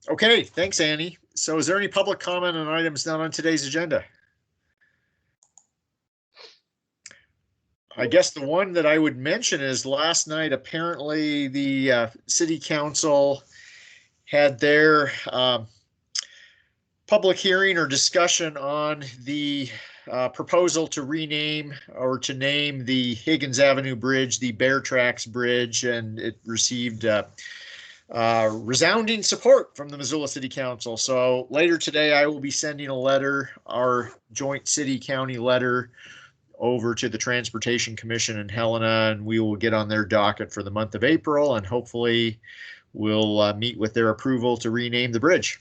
Okay, thanks, Annie. So is there any public comment on items not on today's agenda? I guess the one that I would mention is last night, apparently the city council had their public hearing or discussion on the proposal to rename or to name the Higgins Avenue Bridge, the Bear Tracks Bridge, and it received resounding support from the Missoula City Council. So later today, I will be sending a letter, our joint city-county letter, over to the Transportation Commission in Helena, and we will get on their docket for the month of April, and hopefully we'll meet with their approval to rename the bridge.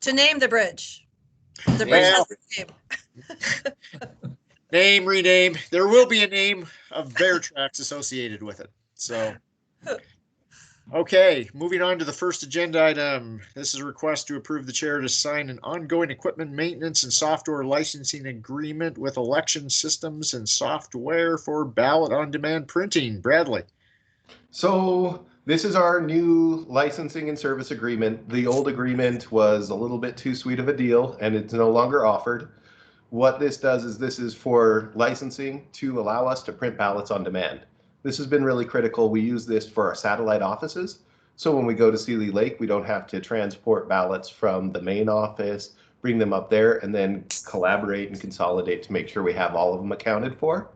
To name the bridge. The bridge has the name. Name, rename. There will be a name of Bear Tracks associated with it. So, okay, moving on to the first agenda item. This is a request to approve the chair to sign an ongoing equipment maintenance and software licensing agreement with Election Systems and Software for ballot on demand printing. Bradley. So this is our new licensing and service agreement. The old agreement was a little bit too sweet of a deal and it's no longer offered. What this does is this is for licensing to allow us to print ballots on demand. This has been really critical. We use this for our satellite offices. So when we go to Seeley Lake, we don't have to transport ballots from the main office, bring them up there, and then collaborate and consolidate to make sure we have all of them accounted for.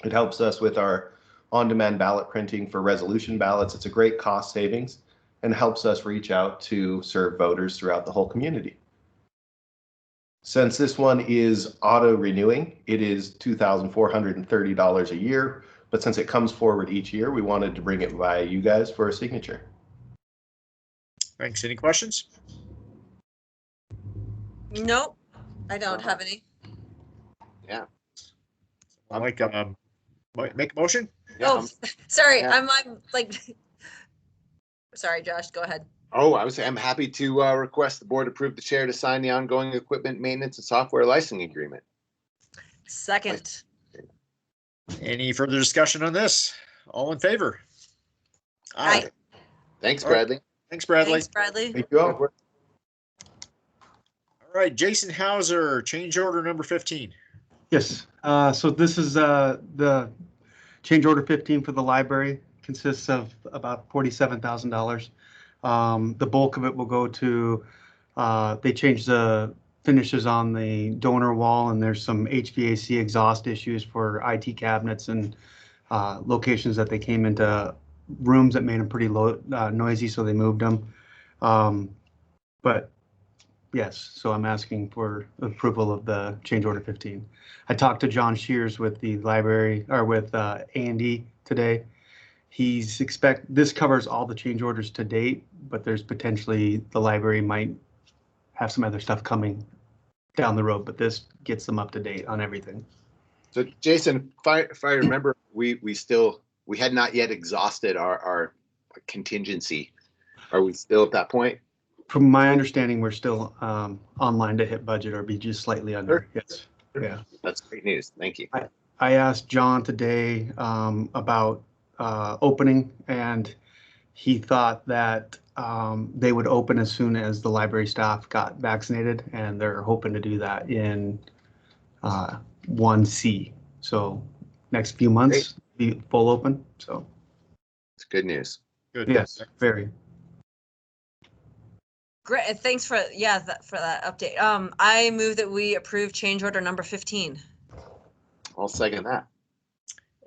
It helps us with our on-demand ballot printing for resolution ballots. It's a great cost savings and helps us reach out to serve voters throughout the whole community. Since this one is auto-renewing, it is $2,430 a year. But since it comes forward each year, we wanted to bring it via you guys for a signature. Thanks. Any questions? Nope, I don't have any. Yeah. I like make a motion. Yeah, Oh, sorry. yeah. I'm like, sorry, Josh, go ahead. I'm happy to request the board approve the chair to sign the ongoing equipment maintenance and software licensing agreement. Second. Any further discussion on this? All in favor? Aye. Thanks, All right. Bradley. Thanks, Bradley. Thanks, Bradley. Thank you all. All right, Jason Hauser, change order number 15. Yes, so this is the change order 15 for the library. Consists of about $47,000. The bulk of it will go to, they changed the finishes on the donor wall, and there's some HVAC exhaust issues for IT cabinets and locations that they came into rooms that made them pretty low, noisy, so they moved them. But yes, so I'm asking for approval of the change order 15. I talked to John Shears with the library, or with A&D today. This covers all the change orders to date, but there's potentially the library might have some other stuff coming down the road, but this gets them up to date on everything. So Jason, if I remember, we had not yet exhausted our contingency. Are we still at that point? From my understanding, we're still online to hit budget or be just slightly under. Sure. Yes. Yeah. That's great news. Thank you. I asked John today about opening, and he thought that they would open as soon as the library staff got vaccinated, and they're hoping to do that in 1C. So next few months, be full open. So It's good news. Good. yes, very. Great. Thanks for for that update. I move that we approve change order number 15. I'll second that.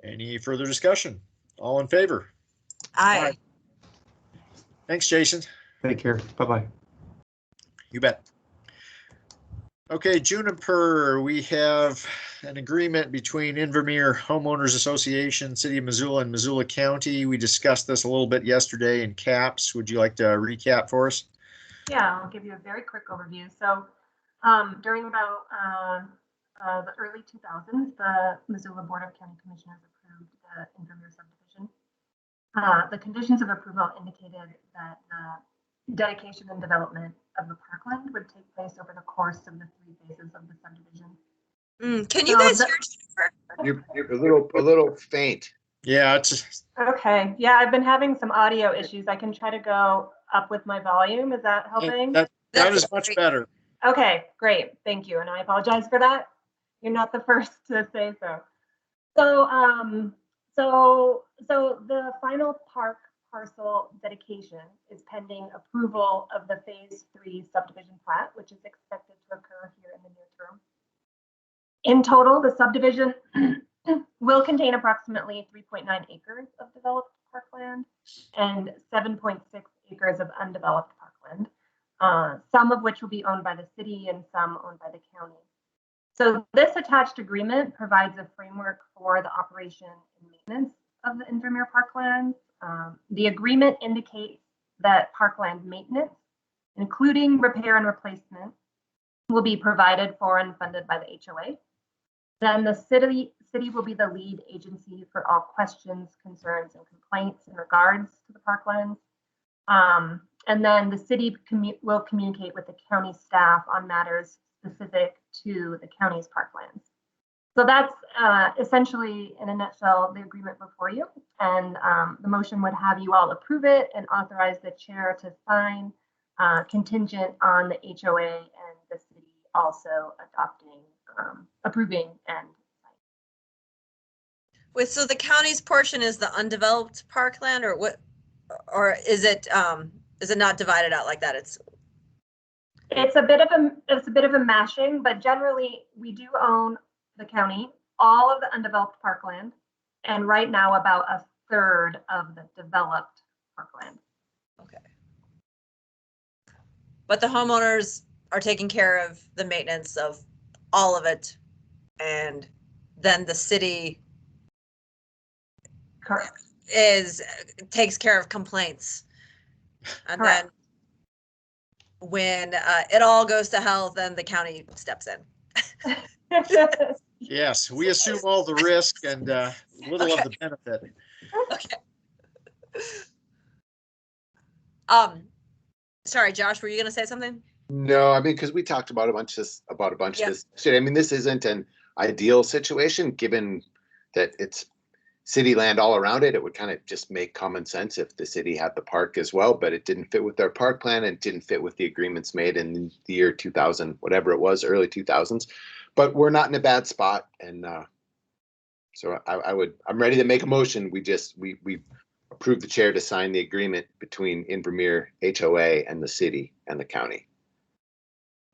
Any further discussion? All in favor? Aye. Thanks, Jason. Take care. Bye-bye. You bet. Okay, Juniper, we have an agreement between Invermere Homeowners Association, City of Missoula, and Missoula County. We discussed this a little bit yesterday in CAPS. Would you like to recap for us? Yeah, I'll give you a very quick overview. So during about the early 2000s, the Missoula Board of County Commissioners approved the Invermere subdivision. The conditions of approval indicated that the dedication and development of the parkland would take place over the course of the 3 phases of the subdivision. Can you guys hear Jennifer? You're a little faint. Yeah, it's Okay. Yeah, I've been having some audio issues. I can try to go up with my volume. Is that helping? That That's is much great. better. Okay, great. Thank you. And I apologize for that. You're not the first to say so. So the final park parcel dedication is pending approval of the phase 3 subdivision plat, which is expected to occur here in the near term. In total, the subdivision will contain approximately 3.9 acres of developed parkland and 7.6 acres of undeveloped parkland, some of which will be owned by the city and some owned by the county. So this attached agreement provides a framework for the operation and maintenance of the Invermere parklands. The agreement indicates that parkland maintenance, including repair and replacement, will be provided for and funded by the HOA. Then the city will be the lead agency for all questions, concerns, and complaints in regards to the parklands. And then the city will communicate with the county staff on matters specific to the county's parklands. So that's essentially, in a nutshell, the agreement before you. And the motion would have you all approve it and authorize the chair to sign, contingent on the HOA and the city also adopting, approving and Wait, so the county's portion is the undeveloped parkland, or what? Or is it not divided out like that? It's a bit of a mashing, but generally we do own, the county, all of the undeveloped parkland, and right now about a third of the developed parkland. Okay. But the homeowners are taking care of the maintenance of all of it, and then the city Correct. takes care of complaints. And Correct. then when it all goes to hell, then the county steps in. Yes, we assume all the risk and little of the benefit. Okay. Sorry, Josh, were you gonna say something? No, I mean, because we talked about a bunch of Yep. this shit. I mean, this isn't an ideal situation, given that it's city land all around it. It would kind of just make common sense if the city had the park as well, but it didn't fit with their park plan and didn't fit with the agreements made in the year 2000, whatever it was, early 2000s. But we're not in a bad spot, and so I'm ready to make a motion. We approved the chair to sign the agreement between Invermere HOA and the city and the county.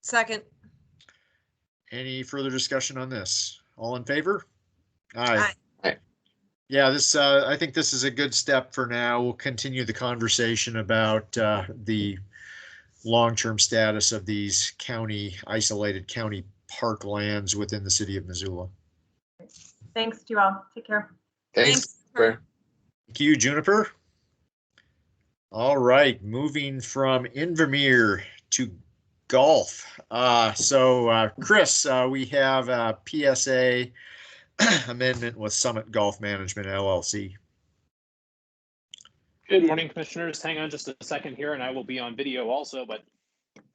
Second. Any further discussion on this? All in favor? Aye. Aye. Yeah, I think this is a good step for now. We'll continue the conversation about the long-term status of these isolated county parklands within the city of Missoula. Thanks to you all. Take care. Thanks. Thanks. Thank you, Juniper. All right, moving from Invermere to golf. So Chris, we have a PSA amendment with Summit Golf Management LLC. Good morning, commissioners. Hang on just a second here, and I will be on video also. But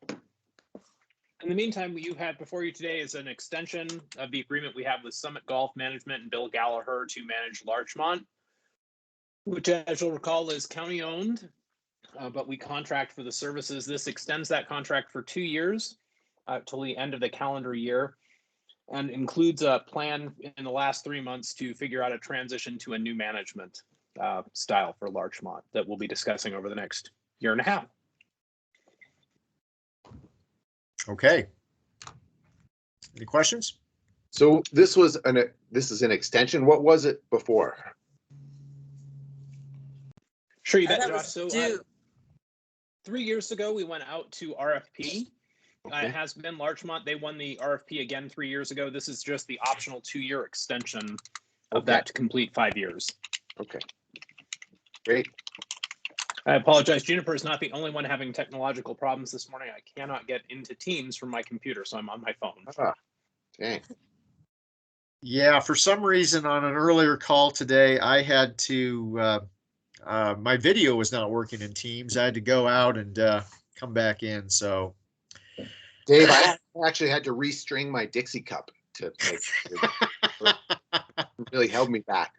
in the meantime, what you have before you today is an extension of the agreement we have with Summit Golf Management and Bill Gallagher to manage Larchmont, which, as you'll recall, is county owned, but we contract for the services. This extends that contract for 2 years till the end of the calendar year, and includes a plan in the last 3 months to figure out a transition to a new management style for Larchmont that we'll be discussing over the next year and a half. Okay. Any questions? So this is an extension. What was it before? Sure, you bet, That Josh. was So due. 3 years ago, we went out to RFP. Okay. It has been Larchmont. They won the RFP again 3 years ago. This is just the optional 2-year extension of that to complete 5 years. Okay. Great. I apologize. Juniper is not the only one having technological problems this morning. I cannot get into Teams from my computer, so I'm on my phone. Dang. Yeah, for some reason on an earlier call today, I had to, my video was not working in Teams. I had to go out and come back in. So, Dave, I actually had to restring my Dixie cup to make it really held me back.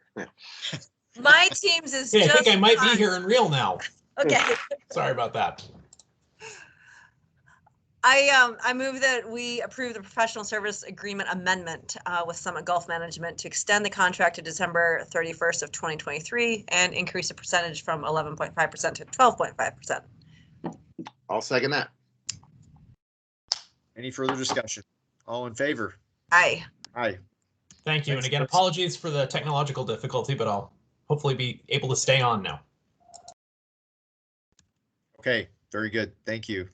My Teams is Yeah, I just think I might be fine. here in real now. Okay. Sorry about that. I move that we approve the professional service agreement amendment with Summit Golf Management to extend the contract to December 31st of 2023 and increase the percentage from 11.5% to 12.5%. I'll second that. Any further discussion? All in favor? Aye. Aye. Thank you. And Thanks, again, Chris. apologies for the technological difficulty, but I'll hopefully be able to stay on now. Okay, very good. Thank you.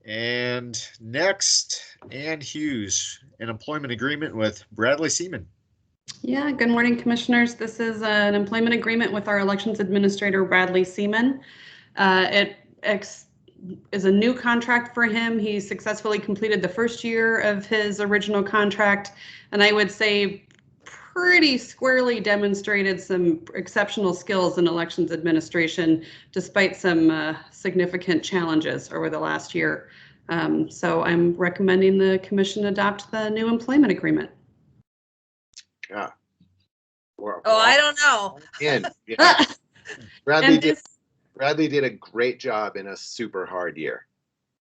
And next, Ann Hughes, an employment agreement with Bradley Seaman. Yeah, good morning, commissioners. This is an employment agreement with our elections administrator, Bradley Seaman. It is a new contract for him. He successfully completed the first year of his original contract, and I would say pretty squarely demonstrated some exceptional skills in elections administration, despite some significant challenges over the last year. So I'm recommending the commission adopt the new employment agreement. Yeah. Oh, I don't know. And yeah, And Bradley did a great job in a super hard year.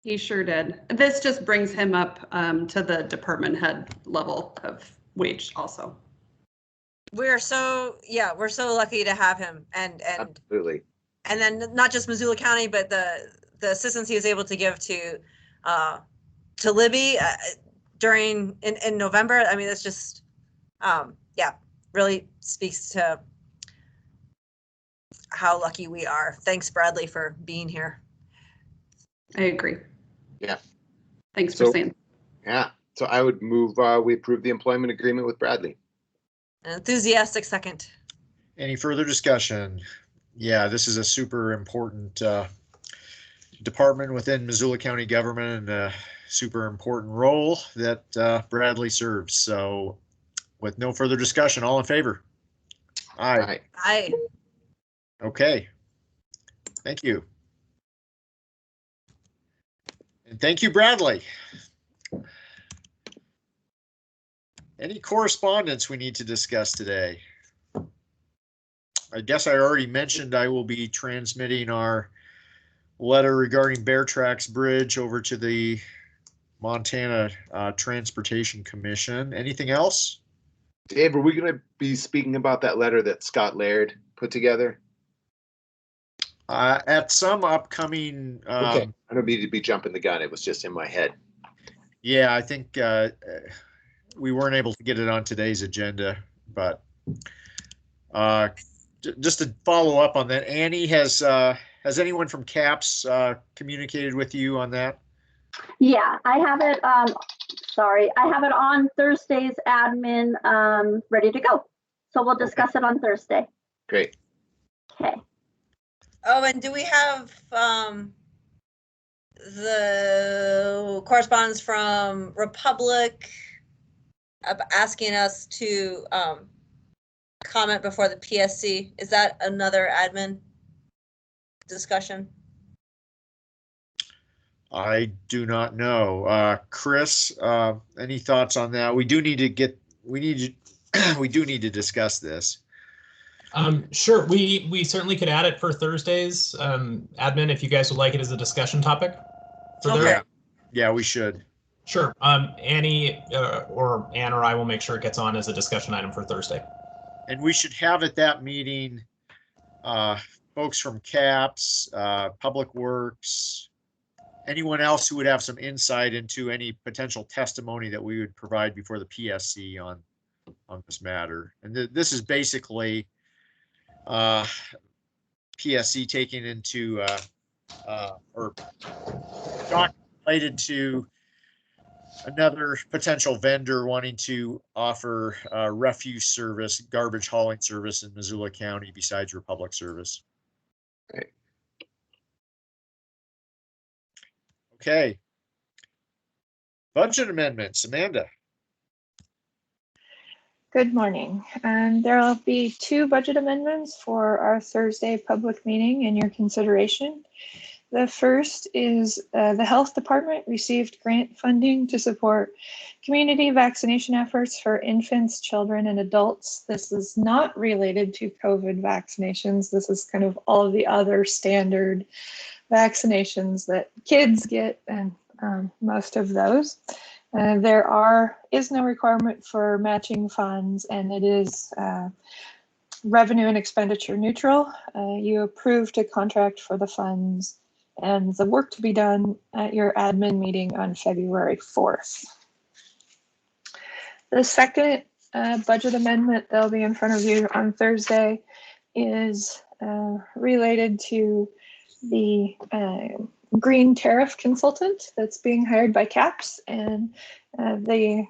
he sure did. This just brings him up to the department head level of wage also. We're so lucky to have him, and Absolutely. and then not just Missoula County, but the assistance he was able to give to Libby during in November. I mean, it's just really speaks to how lucky we are. Thanks, Bradley, for being here. I agree. Yeah. Thanks for saying. Yeah. So I would move we approve the employment agreement with Bradley. An enthusiastic second. Any further discussion? Yeah, this is a super important department within Missoula County government and a super important role that Bradley serves. So with no further discussion, all in favor? Aye. Aye. Okay. Thank you. And thank you, Bradley. Any correspondence we need to discuss today? I guess I already mentioned I will be transmitting our letter regarding Bear Tracks Bridge over to the Montana Transportation Commission. Anything else? Dave, are we going to be speaking about that letter that Scott Laird put together? At some upcoming. Okay, I don't mean to be jumping the gun. It was just in my head. Yeah, I think we weren't able to get it on today's agenda, but just to follow up on that, Annie, has anyone from CAPS communicated with you on that? Yeah, I have it. Sorry, I have it on Thursday's admin ready to go. So we'll discuss it on Thursday. Great. Okay. Oh, and do we have the correspondence from Republic asking us to comment before the PSC? Is that another admin discussion? I do not know. Chris, any thoughts on that? We do need to discuss this. Sure, we certainly could add it for Thursday's admin if you guys would like it as a discussion topic. Okay. Yeah, we should. Sure. Annie or Ann or I will make sure it gets on as a discussion item for Thursday. And we should have at that meeting folks from CAPS, Public Works, anyone else who would have some insight into any potential testimony that we would provide before the PSC on this matter. And this is basically PSC taking into or related to another potential vendor wanting to offer refuse service, garbage hauling service in Missoula County besides Republic service. Right. Okay. Budget amendments, Amanda. Good morning. There will be 2 budget amendments for our Thursday public meeting in your consideration. The first is the health department received grant funding to support community vaccination efforts for infants, children, and adults. This is not related to COVID vaccinations. This is kind of all of the other standard vaccinations that kids get, and most of those. There is no requirement for matching funds, and it is revenue and expenditure neutral. You approved a contract for the funds and the work to be done at your admin meeting on February 4th. The second budget amendment that'll be in front of you on Thursday is related to the green tariff consultant that's being hired by CAPS, and the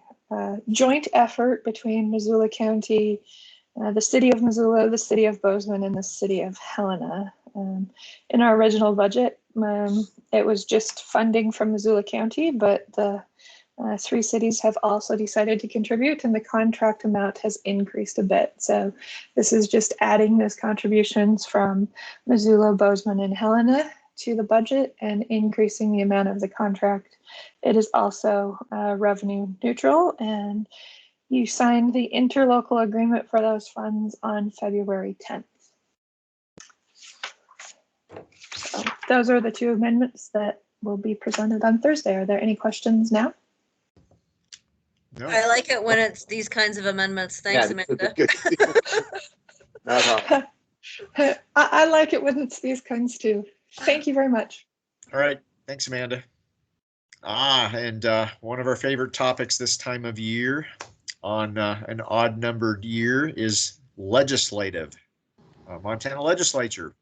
joint effort between Missoula County, the city of Missoula, the city of Bozeman, and the city of Helena. In our original budget, it was just funding from Missoula County, but the three cities have also decided to contribute, and the contract amount has increased a bit. So this is just adding those contributions from Missoula, Bozeman, and Helena to the budget and increasing the amount of the contract. It is also revenue neutral, and you signed the interlocal agreement for those funds on February 10th. So those are the two amendments that will be presented on Thursday. Are there any questions now? No. I like it when it's these kinds of amendments. Thanks, Amanda. I like it when it's these kinds too. Thank you very much. All right. Thanks, Amanda. And one of our favorite topics this time of year on an odd numbered year is legislative. Montana Legislature.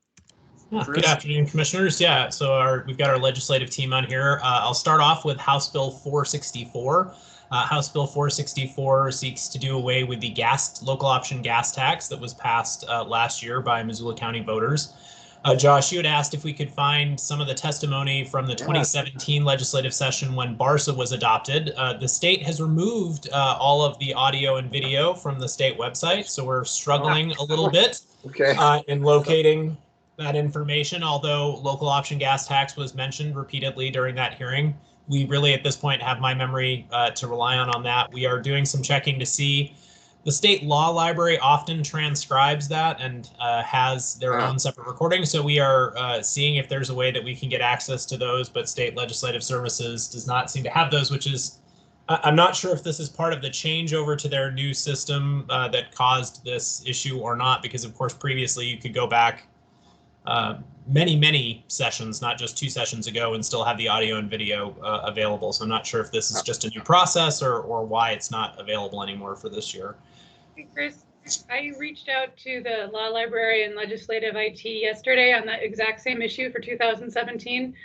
Good afternoon, commissioners. Yeah, so we've got our legislative team on here. I'll start off with House Bill 464. House Bill 464 seeks to do away with the local option gas tax that was passed last year by Missoula County voters. Josh, you had asked if we could find some of the testimony from the 2017 legislative session when BARSA was adopted. The state has removed all of the audio and video from the state website, so we're struggling a little bit in locating that information, although local option gas tax was mentioned repeatedly during that hearing. We really, at this point, have my memory to rely on that. We are doing some checking to see. The state law library often transcribes that and has their own separate recording. So we are seeing if there's a way that we can get access to those, but state legislative services does not seem to have those, which is, I'm not sure if this is part of the changeover to their new system that caused this issue or not, because of course, previously you could go back many sessions, not just 2 sessions ago, and still have the audio and video available. So I'm not sure if this is just a new process or why it's not available anymore for this year. Hey, Chris, I reached out to the law library and legislative IT yesterday on the exact same issue for 2017.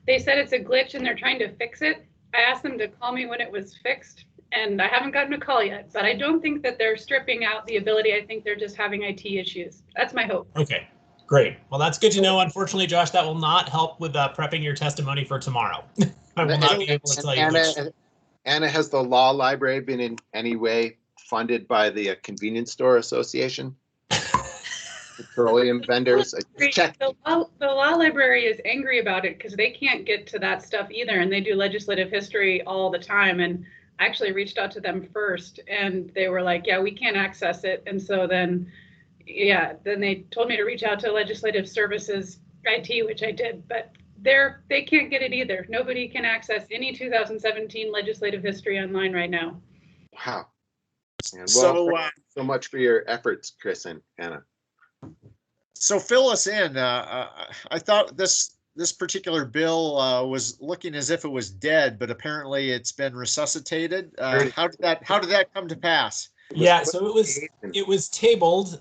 They said it's a glitch and they're trying to fix it. I asked them to call me when it was fixed, and I haven't gotten a call yet, but I don't think that they're stripping out the ability. I think they're just having IT issues. That's my hope. Okay. Great. Well, that's good to know. Unfortunately, Josh, that will not help with prepping your testimony for tomorrow. I will not be able to tell you which. Anna, has the law library been in any way funded by the Convenience Store Association? Petroleum vendors? The law library is angry about it because they can't get to that stuff either, and they do legislative history all the time. And I actually reached out to them first, and they were like, yeah, we can't access it. And so then they told me to reach out to legislative services IT, which I did, but they can't get it either. Nobody can access any 2017 legislative history online right now. Wow. And well, so much for your efforts, Chris and Anna. So fill us in. I thought this particular bill was looking as if it was dead, but apparently it's been resuscitated. How did that come to pass? Yeah, so it was tabled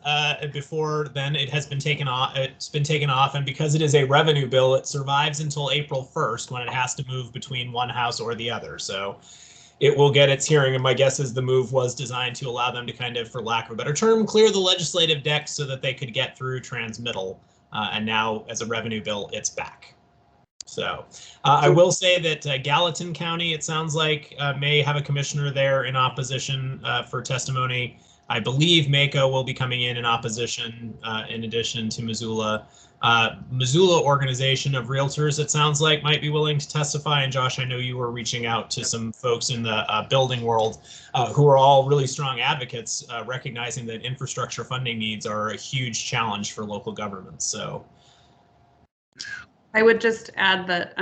before then. It has been taken off. It's been taken off, and because it is a revenue bill, it survives until April 1st when it has to move between one house or the other. So it will get its hearing, and my guess is the move was designed to allow them to kind of, for lack of a better term, clear the legislative deck so that they could get through transmittal. And now, as a revenue bill, it's back. So I will say that Gallatin County, it sounds like, may have a commissioner there in opposition for testimony. I believe Mako will be coming in opposition, in addition to Missoula. Missoula Organization of Realtors, it sounds like, might be willing to testify. And Josh, I know you were reaching out to some folks in the building world who are all really strong advocates, recognizing that infrastructure funding needs are a huge challenge for local governments. So I would just add that,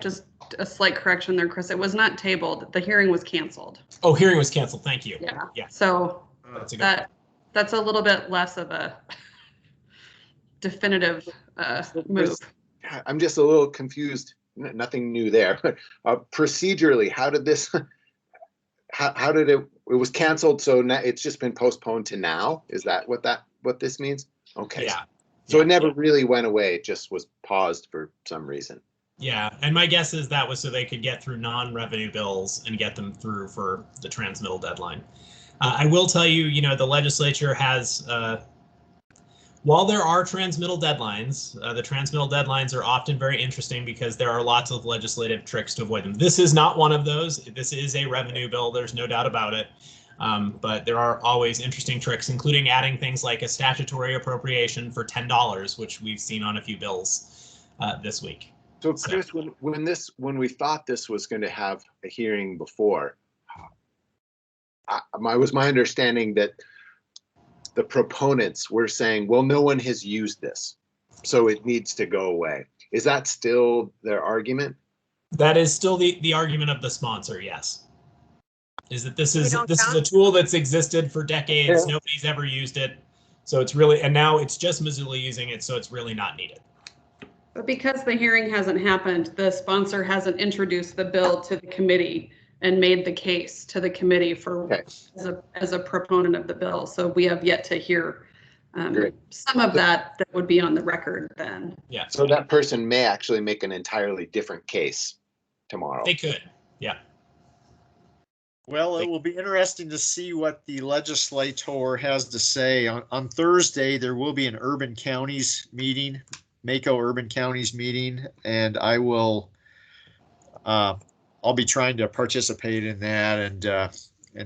just a slight correction there, Chris. It was not tabled. The hearing was canceled. Oh, hearing was canceled. Thank you. Yeah. Yeah. So That's that's a little bit less of a definitive move. I'm just a little confused. Nothing new there, but procedurally, how did this? How did it? It was canceled, so now it's just been postponed to now. Is that what this means? Okay. Yeah. So it never really went away. It just was paused for some reason. Yeah, and my guess is that was so they could get through non-revenue bills and get them through for the transmittal deadline. I will tell you, the legislature has, while there are transmittal deadlines, the transmittal deadlines are often very interesting because there are lots of legislative tricks to avoid them. This is not one of those. This is a revenue bill. There's no doubt about it. But there are always interesting tricks, including adding things like a statutory appropriation for $10, which we've seen on a few bills this week. So Chris, when we thought this was going to have a hearing before, was my understanding that the proponents were saying, well, no one has used this, so it needs to go away. Is that still their argument? That is still the argument of the sponsor, yes. Is that this is count? a tool that's existed for decades. Yeah. Nobody's ever used it. So it's really, and now it's just Missoula using it, so it's really not needed. But because the hearing hasn't happened, the sponsor hasn't introduced the bill to the committee and made the case to the committee for as a proponent of the bill. So we have yet to hear some of that would be on the record then. Yeah. So that person may actually make an entirely different case tomorrow. They could. Yeah. Well, it will be interesting to see what the legislator has to say. On Thursday, there will be an urban counties meeting, Mako Urban Counties meeting, and I will, I'll be trying to participate in that, and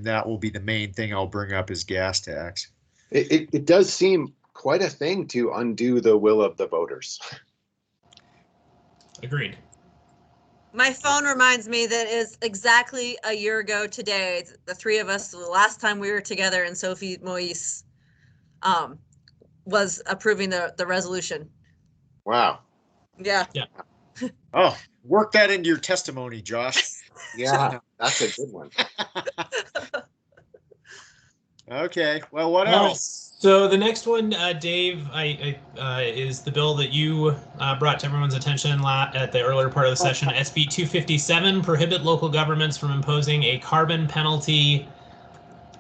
that will be the main thing I'll bring up is gas tax. It does seem quite a thing to undo the will of the voters. Agreed. My phone reminds me that is exactly a year ago today. The three of us, the last time we were together, and Sophie Moise was approving the resolution. Wow. Yeah. Yeah. Oh, work that into your testimony, Josh. Yeah, that's a good one. Okay. Well, what else? So the next one, Dave, is the bill that you brought to everyone's attention at the earlier part of the session. SB 257, prohibit local governments from imposing a carbon penalty.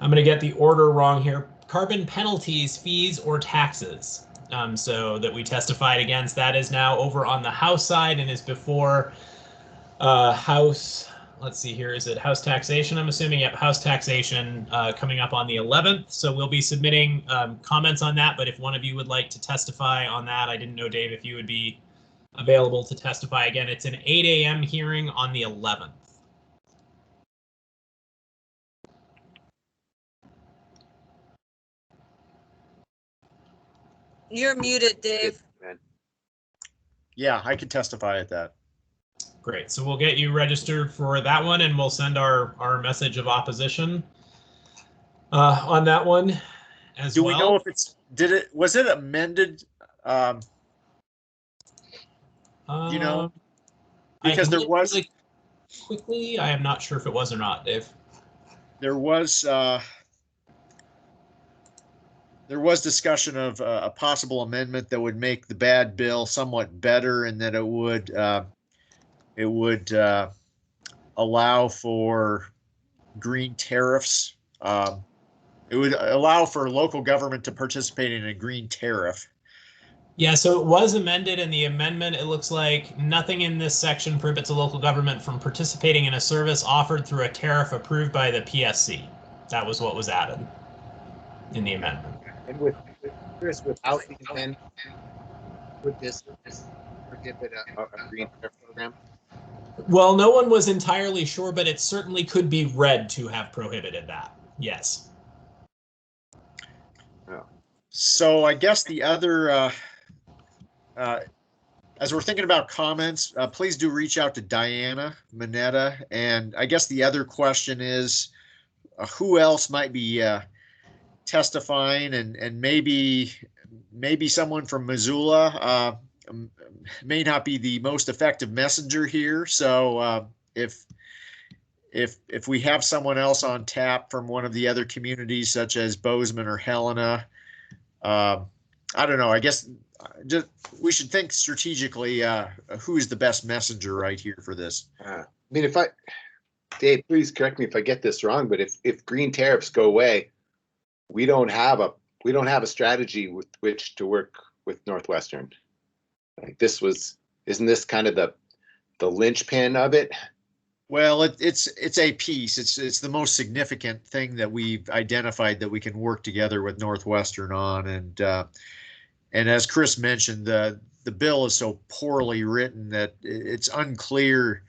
I'm going to get the order wrong here. Carbon penalties, fees, or taxes. So that we testified against. That is now over on the House side and is before House. Let's see here. Is it House taxation? I'm assuming. Yep, House taxation coming up on the 11th. So we'll be submitting comments on that. But if one of you would like to testify on that, I didn't know, Dave, if you would be available to testify again. It's an 8 a.m. hearing on the 11th. You're muted, Dave. Yeah, I can testify at that. Great. So we'll get you registered for that one, and we'll send our message of opposition on that one as well. Do we know if was it amended? Because there was really quickly. I am not sure if it was or not, Dave. There was discussion of a possible amendment that would make the bad bill somewhat better, and that it would allow for green tariffs. It would allow for local government to participate in a green tariff. Yeah, so it was amended. In the amendment, it looks like nothing in this section prohibits a local government from participating in a service offered through a tariff approved by the PSC. That was what was added in the amendment. And with Chris, without the amendment, would this prohibit a green tariff program? Well, no one was entirely sure, but it certainly could be read to have prohibited that. Yes. So I guess the other, as we're thinking about comments, please do reach out to Diana Mineta. And I guess the other question is, who else might be testifying, and maybe someone from Missoula may not be the most effective messenger here. So if we have someone else on tap from one of the other communities, such as Bozeman or Helena, I don't know. I guess just we should think strategically. Who's the best messenger right here for this? I mean, Dave, please correct me if I get this wrong, but if green tariffs go away, we don't have a strategy with which to work with Northwestern. Like isn't this kind of the linchpin of it? Well, it's a piece. It's the most significant thing that we've identified that we can work together with Northwestern on. And as Chris mentioned, the bill is so poorly written that it's unclear,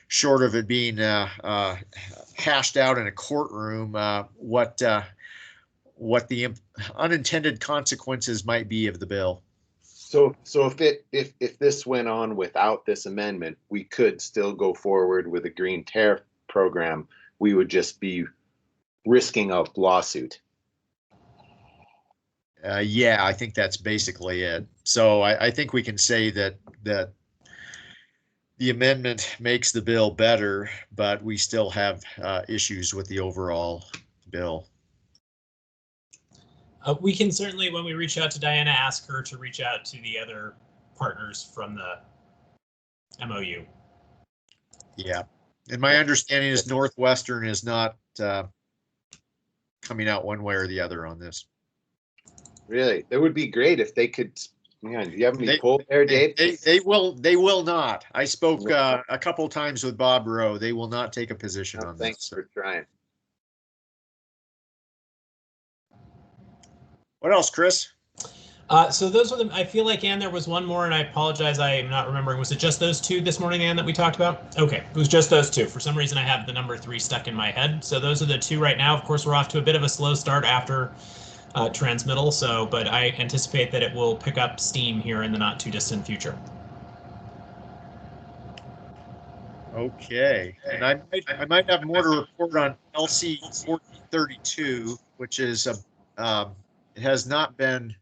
short of it being hashed out in a courtroom, what the unintended consequences might be of the bill. So if this went on without this amendment, we could still go forward with a green tariff program. We would just be risking a lawsuit. Yeah, I think that's basically it. So I think we can say that the amendment makes the bill better, but we still have issues with the overall bill. We can certainly, when we reach out to Diana, ask her to reach out to the other partners from the MOU. Yeah, and my understanding is Northwestern is not coming out one way or the other on this. Really, it would be great if they could. Man, do you have any pull there, Dave? They will not. I spoke a couple times with Bob Rowe. They will not take a position on this. Thanks for trying. What else, Chris? So those were I feel like, Ann, there was one more, and I apologize, I am not remembering. Was it just those two this morning, Ann, that we talked about? Okay, it was just those two. For some reason, I have the number 3 stuck in my head. So those are the two right now. Of course, we're off to a bit of a slow start after transmittal, but I anticipate that it will pick up steam here in the not too distant future. Okay, and I might have more to report on LC 1432, which is it has not been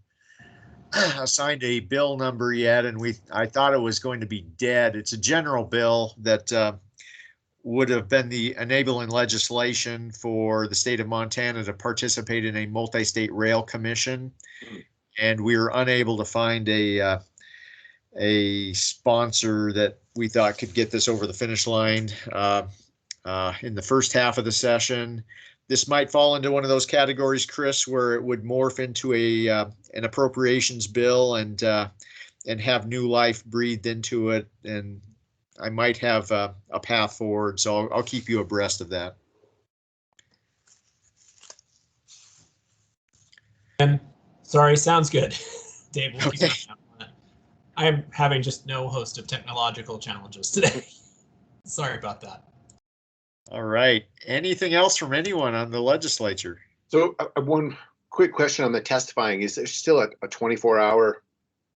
assigned a bill number yet, and I thought it was going to be dead. It's a general bill that would have been the enabling legislation for the state of Montana to participate in a multi-state rail commission, and we were unable to find a sponsor that we thought could get this over the finish line in the first half of the session. This might fall into one of those categories, Chris, where it would morph into an appropriations bill and have new life breathed into it, and I might have a path forward. So I'll keep you abreast of that. Sorry, sounds good. Dave, we'll keep an eye on it. I'm having just no host of technological challenges today. Sorry about that. All right. Anything else from anyone on the legislature? So one quick question on the testifying. Is there still a 24-hour?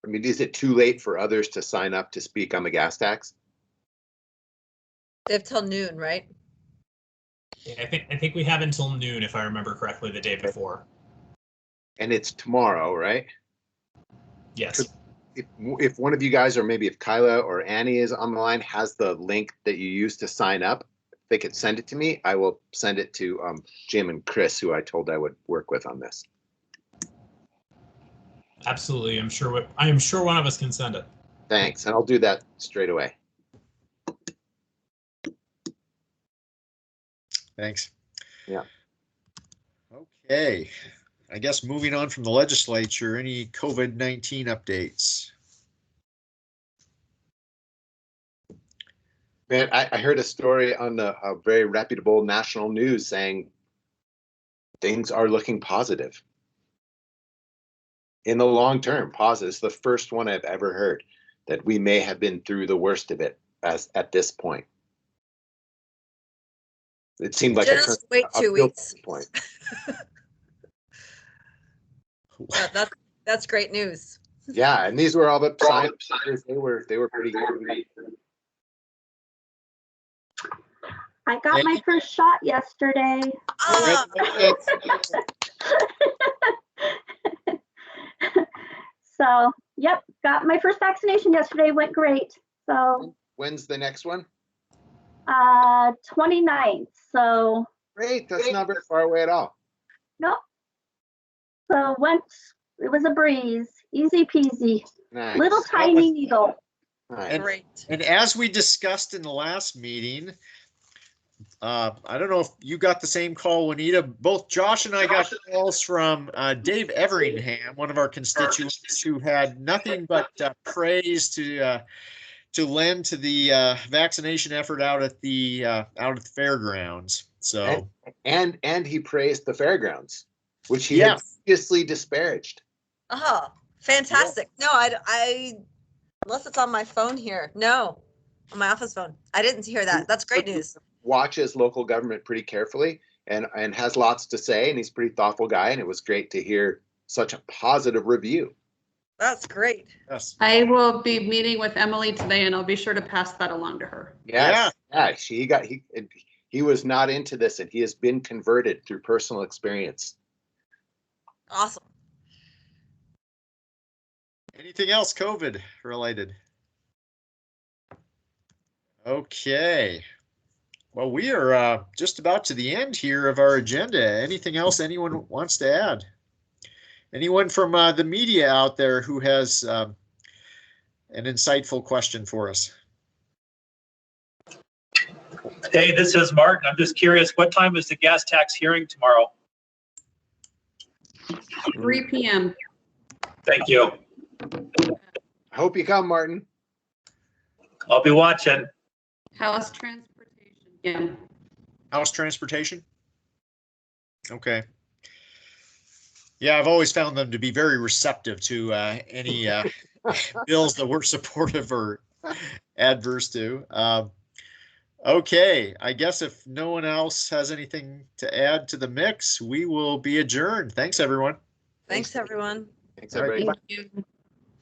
I mean, is it too late for others to sign up to speak on the gas tax? They have till noon, right? Yeah, I think we have until noon, if I remember correctly, the day before. And it's tomorrow, right? Yes. If one of you guys, or maybe if Kyla or Annie is on the line, has the link that you used to sign up, if they could send it to me, I will send it to Jim and Chris, who I told I would work with on this. Absolutely. I am sure one of us can send it. Thanks. And I'll do that straight away. Thanks. Yeah. Okay. I guess moving on from the legislature, any COVID-19 updates? Man, I heard a story on a very reputable national news saying things are looking positive. In the long term, positive. It's the first one I've ever heard that we may have been through the worst of it at this point. It seemed like just wait 2 weeks. Point. That's great news. Yeah, and these were all the signs. They were pretty good. I got my first shot yesterday. So, yep, got my first vaccination yesterday. Went great. So. When's the next one? 29th. So. Great. That's not very far away at all. Nope. So it was a breeze. Easy peasy. Nice. Little tiny needle. Nice. Great. And as we discussed in the last meeting, I don't know if you got the same call, Juanita. Both Josh and I got calls from Dave Everingham, one of our constituents, who had nothing but praise to lend to the vaccination effort out at the fairgrounds. So and he praised the fairgrounds, which he had previously disparaged. Oh, fantastic! No, I unless it's on my phone here. No, on my office phone. I didn't hear that. That's great news. Watches local government pretty carefully and has lots to say, and he's a pretty thoughtful guy, and it was great to hear such a positive review. That's great. Yes. I will be meeting with Emily today, and I'll be sure to pass that along to her. Yes. Yeah. He was not into this, and he has been converted through personal experience. Awesome. Anything else COVID related? Okay. Well, we are just about to the end here of our agenda. Anything else anyone wants to add? Anyone from the media out there who has an insightful question for us? Hey, this is Martin. I'm just curious, what time is the gas tax hearing tomorrow? 3 p.m. Thank you. I hope you come, Martin. I'll be watching. House transportation. Yeah. House transportation? Okay. Yeah, I've always found them to be very receptive to any bills that we're supportive or adverse to. Okay, I guess if no one else has anything to add to the mix, we will be adjourned. Thanks, everyone. Thanks, everyone. Thanks, everybody. Thank you.